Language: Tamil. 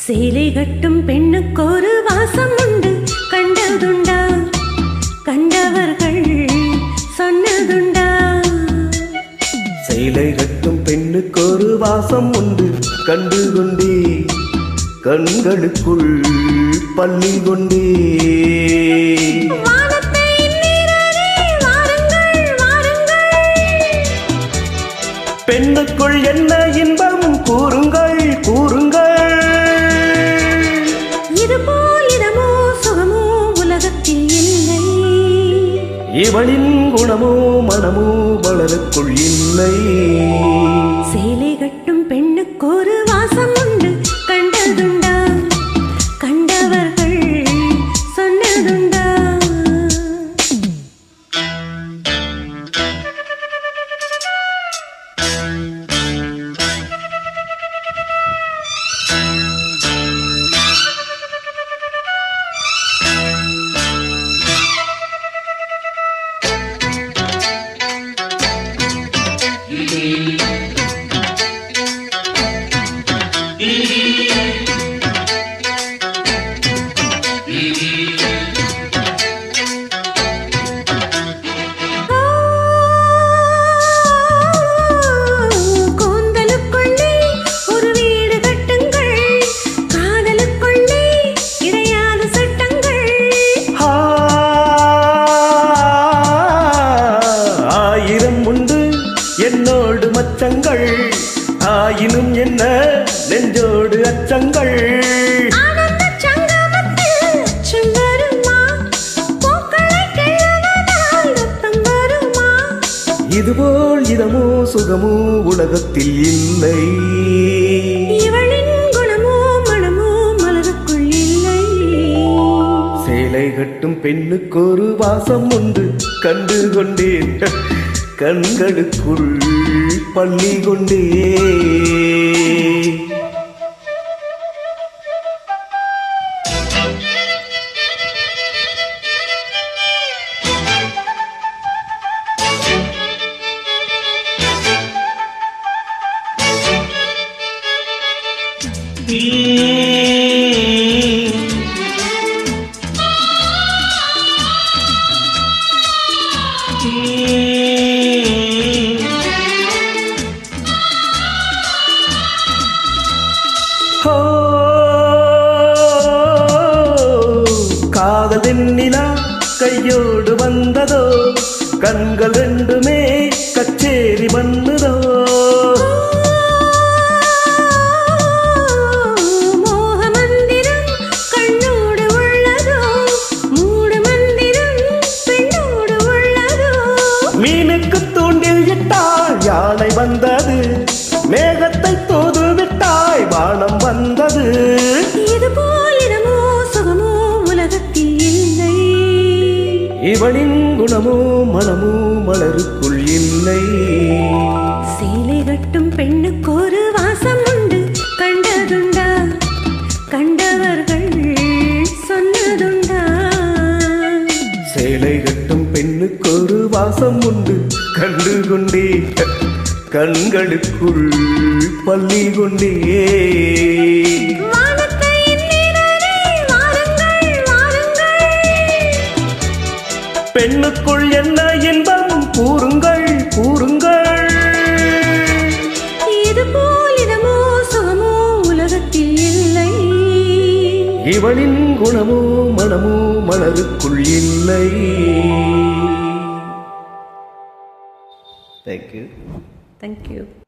சேலை கட்டும் பெண்ணுக்கொரு வாசம் உண்டு, கண்டதுண்டா? கண்டவர்கள் சொன்னதுண்டா? சேலை கட்டும் பெண்ணுக்கொரு வாசம் உண்டு, கண்டு கொண்டே கண்களுக்குள் பள்ளி கொண்டே. பெண்ணுக்குள் என்ன இன்பம் கூறுங்கள் கூறுங்கள். இதுபோல் இதமோ சுகமோ உலகத்தில் இல்லை. இவளின் குணமோ மனமோ மலருக்குள் இல்லை. சேலை கட்டும் பெண்ணுக்கொரு வாசம் உண்டு, கண்டதுண்டா? கண்டவர்கள் சொன்னதுண்டா? என்னோடு மச்சங்கள் ஆயினும் என்ன நெஞ்சோடு அச்சங்கள். இதுபோல் இதமோ சுகமோ உலகத்தில் இல்லை. இவளின் குணமோ மனமோ மலருக்குள் இல்லை. சேலை கட்டும் பெண்ணுக்கொரு வாசம் உண்டு, கண்டு கொண்டேன் கண்களுக்குள் பள்ளி கொண்டே. காதல் வெண்ணிலா கையோடு வந்ததோ, கண்கள் ரெண்டுமே கச்சேரி பண்ணுதோ. மோகமந்திரம் கண்ணோடு உள்ளதோ, மூடு மந்திரம் பெண்ணோடு உள்ளதோ. மீனுக்கு தூண்டில் இட்டால் யானை வந்தது, மேகத்தை தூது விட்டாய் வானம் வந்தது. இதுபோல் இதமோ சுகமோ உலகத்தில் இல்லை. இவளின் குணமோ மனமோ மலருக்குள் இல்லை. சேலை கட்டும் பெண்ணுக்கொரு வாசம் உண்டு, கண்டதுண்டா? கண்டவர்கள் சொன்னதுண்டா? சேலை கட்டும் பெண்ணுக்கொரு வாசம் உண்டு, கண்டு கொண்டே கண்களுக்குள் பள்ளி கொண்டே. பெண்ணுக்குள் என்ன இன்பம் கூறுங்கள் கூறுங்கள். இதுபோல் இதமோ சுகமோ உலகத்தில் இல்லை. இவளின் குணமோ மனமோ மலருக்குள் இல்லை. Thank you.